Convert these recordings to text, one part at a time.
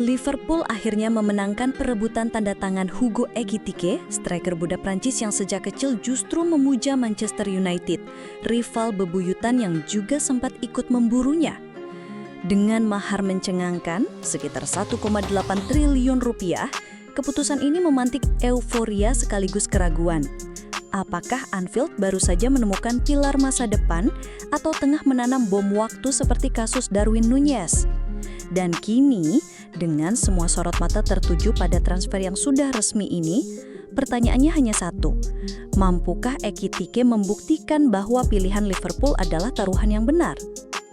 Liverpool akhirnya memenangkan perebutan tanda tangan Hugo Ekitike, striker muda Prancis yang sejak kecil justru memuja Manchester United, rival bebuyutan yang juga sempat ikut memburunya. Dengan mahar mencengangkan, sekitar 1,8 triliun rupiah, keputusan ini memantik euforia sekaligus keraguan. Apakah Anfield baru saja menemukan pilar masa depan atau tengah menanam bom waktu seperti kasus Darwin Núñez? Dan kini, dengan semua sorot mata tertuju pada transfer yang sudah resmi ini, pertanyaannya hanya satu. Mampukah Ekitike membuktikan bahwa pilihan Liverpool adalah taruhan yang benar?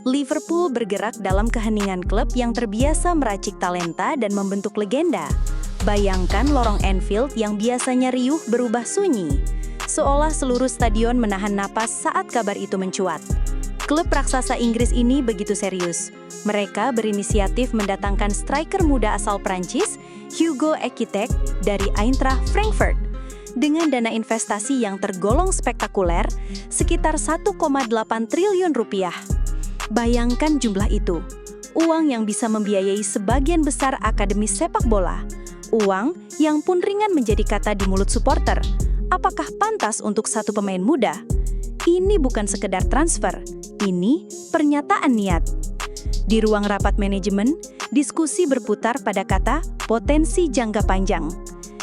Liverpool bergerak dalam keheningan klub yang terbiasa meracik talenta dan membentuk legenda. Bayangkan lorong Anfield yang biasanya riuh berubah sunyi, seolah seluruh stadion menahan napas saat kabar itu mencuat. Klub raksasa Inggris ini begitu serius. Mereka berinisiatif mendatangkan striker muda asal Prancis, Hugo Ekitike, dari Eintracht Frankfurt. Dengan dana investasi yang tergolong spektakuler, sekitar 1,8 triliun rupiah. Bayangkan jumlah itu, uang yang bisa membiayai sebagian besar akademi sepak bola. Uang yang pun ringan menjadi kata di mulut supporter. Apakah pantas untuk satu pemain muda? Ini bukan sekedar transfer, ini pernyataan niat. Di ruang rapat manajemen, diskusi berputar pada kata potensi jangka panjang.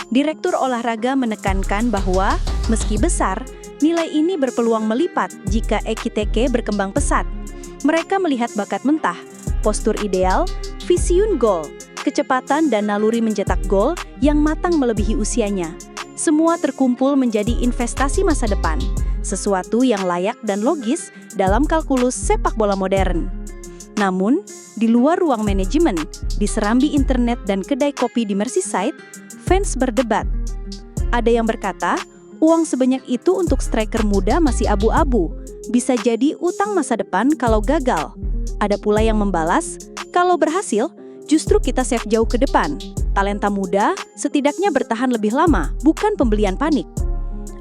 Direktur olahraga menekankan bahwa, meski besar, nilai ini berpeluang melipat jika Ekitike berkembang pesat. Mereka melihat bakat mentah, postur ideal, visiun gol, kecepatan dan naluri mencetak gol yang matang melebihi usianya. Semua terkumpul menjadi investasi masa depan, sesuatu yang layak dan logis dalam kalkulus sepak bola modern. Namun, di luar ruang manajemen, di serambi internet dan kedai kopi di Merseyside, fans berdebat. Ada yang berkata, uang sebanyak itu untuk striker muda masih abu-abu, bisa jadi utang masa depan kalau gagal. Ada pula yang membalas, kalau berhasil, justru kita save jauh ke depan. Talenta muda setidaknya bertahan lebih lama, bukan pembelian panik.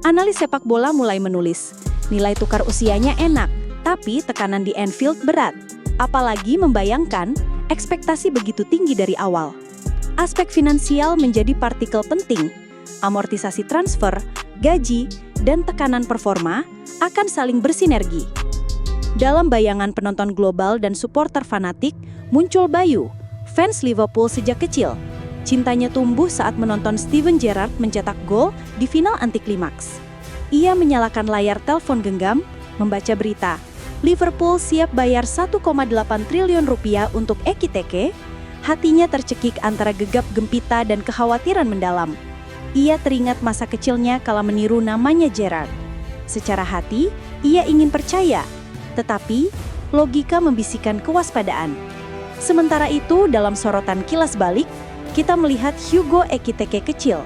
Analis sepak bola mulai menulis, nilai tukar usianya enak, tapi tekanan di Anfield berat. Apalagi membayangkan ekspektasi begitu tinggi dari awal. Aspek finansial menjadi partikel penting. Amortisasi transfer, gaji, dan tekanan performa akan saling bersinergi. Dalam bayangan penonton global dan supporter fanatik, muncul Bayu, fans Liverpool sejak kecil. Cintanya tumbuh saat menonton Steven Gerrard mencetak gol di final anti klimaks. Ia menyalakan layar telepon genggam, membaca berita, Liverpool siap bayar 1,8 triliun rupiah untuk Ekitike. Hatinya tercekik antara gegap gempita dan kekhawatiran mendalam. Ia teringat masa kecilnya kala meniru namanya Gerrard. Secara hati, ia ingin percaya, tetapi logika membisikkan kewaspadaan. Sementara itu, dalam sorotan kilas balik, kita melihat Hugo Ekitike kecil.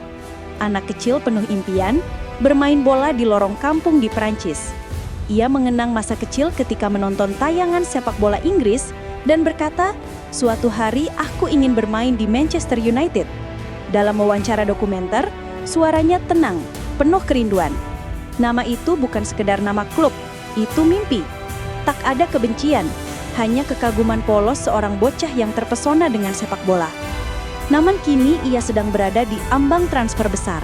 Anak kecil penuh impian, bermain bola di lorong kampung di Prancis. Ia mengenang masa kecil ketika menonton tayangan sepak bola Inggris dan berkata, suatu hari aku ingin bermain di Manchester United. Dalam wawancara dokumenter, suaranya tenang, penuh kerinduan. Nama itu bukan sekedar nama klub, itu mimpi. Tak ada kebencian, hanya kekaguman polos seorang bocah yang terpesona dengan sepak bola. Namun kini ia sedang berada di ambang transfer besar.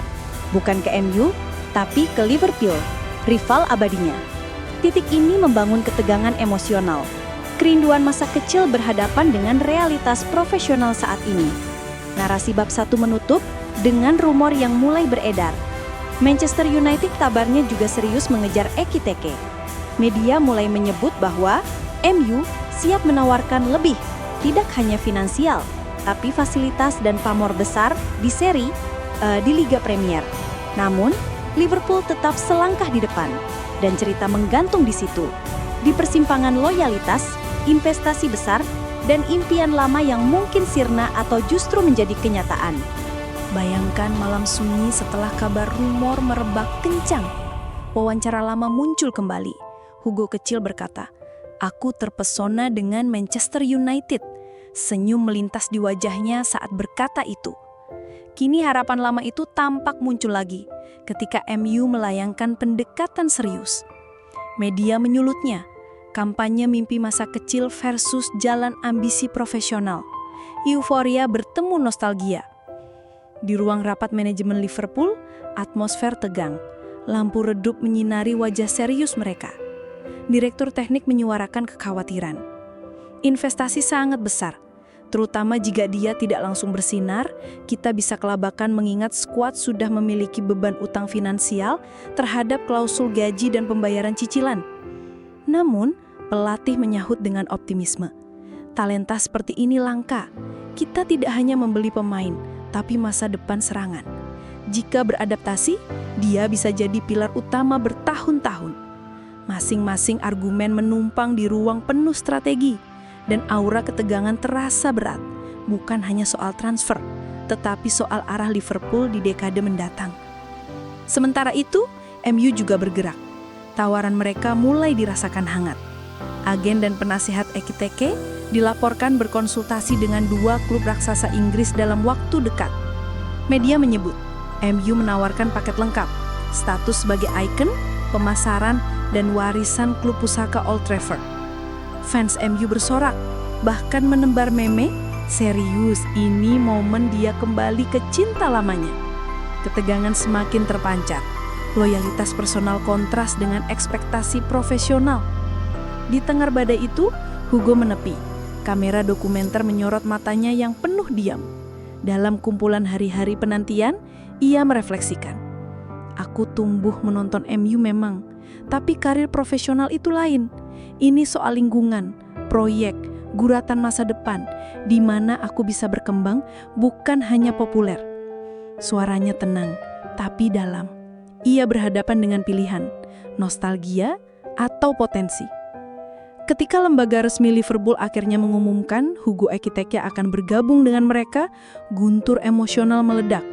Bukan ke MU, tapi ke Liverpool, rival abadinya. Titik ini membangun ketegangan emosional. Kerinduan masa kecil berhadapan dengan realitas profesional saat ini. Narasi bab 1 menutup dengan rumor yang mulai beredar. Manchester United kabarnya juga serius mengejar Ekitike. Media mulai menyebut bahwa MU siap menawarkan lebih, tidak hanya finansial, tapi fasilitas dan pamor besar di di Liga Premier. Namun, Liverpool tetap selangkah di depan, dan cerita menggantung di situ. Di persimpangan loyalitas, investasi besar, dan impian lama yang mungkin sirna atau justru menjadi kenyataan. Bayangkan malam sunyi setelah kabar rumor merebak kencang. Wawancara lama muncul kembali. Hugo kecil berkata, "Aku terpesona dengan Manchester United." Senyum melintas di wajahnya saat berkata itu. Kini harapan lama itu tampak muncul lagi ketika MU melayangkan pendekatan serius. Media menyulutnya, kampanye mimpi masa kecil versus jalan ambisi profesional. euforia bertemu nostalgia. Di ruang rapat manajemen Liverpool, atmosfer tegang. Lampu redup menyinari wajah serius mereka. Direktur teknik menyuarakan kekhawatiran. Investasi sangat besar, terutama jika dia tidak langsung bersinar, kita bisa kelabakan mengingat skuad sudah memiliki beban utang finansial terhadap klausul gaji dan pembayaran cicilan. Namun, pelatih menyahut dengan optimisme. Talenta seperti ini langka. Kita tidak hanya membeli pemain, tapi masa depan serangan. Jika beradaptasi, dia bisa jadi pilar utama bertahun-tahun. Masing-masing argumen menumpang di ruang penuh strategi, dan aura ketegangan terasa berat. Bukan hanya soal transfer, tetapi soal arah Liverpool di dekade mendatang. Sementara itu, MU juga bergerak. Tawaran mereka mulai dirasakan hangat. Agen dan penasihat Ekitike dilaporkan berkonsultasi dengan 2 klub raksasa Inggris dalam waktu dekat. Media menyebut, MU menawarkan paket lengkap, status sebagai ikon, pemasaran, dan warisan klub pusaka Old Trafford. Fans MU bersorak, bahkan menebar meme, serius ini momen dia kembali ke cinta lamanya. Ketegangan semakin terpancar, loyalitas personal kontras dengan ekspektasi profesional. Di tengah badai itu, Hugo menepi. Kamera dokumenter menyorot matanya yang penuh diam. Dalam kumpulan hari-hari penantian, ia merefleksikan. Aku tumbuh menonton MU memang, tapi karir profesional itu lain. Ini soal lingkungan, proyek, guratan masa depan, di mana aku bisa berkembang bukan hanya populer. Suaranya tenang, tapi dalam. Ia berhadapan dengan pilihan, nostalgia atau potensi. Ketika lembaga resmi Liverpool akhirnya mengumumkan Hugo Ekitike akan bergabung dengan mereka, guntur emosional meledak.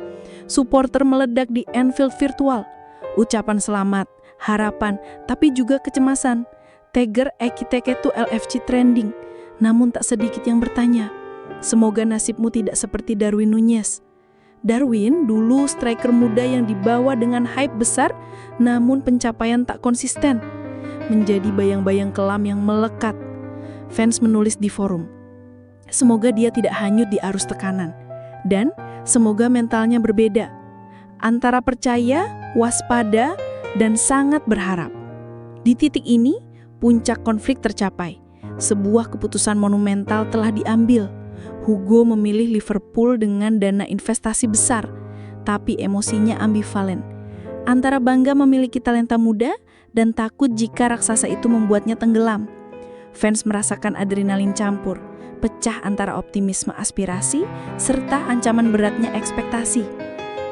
Supporter meledak di Anfield virtual. Ucapan selamat, harapan, tapi juga kecemasan. Tagger Ekitike to LFC trending. Namun tak sedikit yang bertanya, semoga nasibmu tidak seperti Darwin Núñez. Darwin dulu striker muda yang dibawa dengan hype besar, namun pencapaian tak konsisten. Menjadi bayang-bayang kelam yang melekat. Fans menulis di forum, semoga dia tidak hanyut di arus tekanan. Dan semoga mentalnya berbeda. Antara percaya, waspada, dan sangat berharap. Di titik ini, puncak konflik tercapai. Sebuah keputusan monumental telah diambil. Hugo memilih Liverpool dengan dana investasi besar, tapi emosinya ambivalen. Antara bangga memiliki talenta muda dan takut jika raksasa itu membuatnya tenggelam. Fans merasakan adrenalin campur, pecah antara optimisme aspirasi serta ancaman beratnya ekspektasi.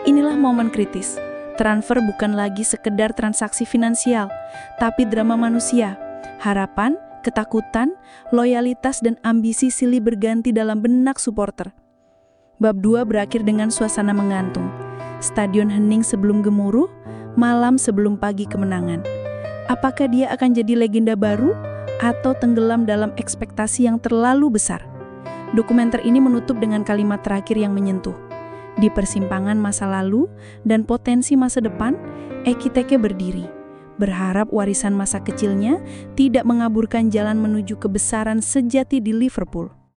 Inilah momen kritis. Transfer bukan lagi sekedar transaksi finansial, tapi drama manusia. Harapan, ketakutan, loyalitas, dan ambisi silih berganti dalam benak supporter. Bab 2 berakhir dengan suasana mengantung. Stadion hening sebelum gemuruh, malam sebelum pagi kemenangan. Apakah dia akan jadi legenda baru atau tenggelam dalam ekspektasi yang terlalu besar? Dokumenter ini menutup dengan kalimat terakhir yang menyentuh. Di persimpangan masa lalu dan potensi masa depan, Ekitike berdiri, berharap warisan masa kecilnya tidak mengaburkan jalan menuju kebesaran sejati di Liverpool.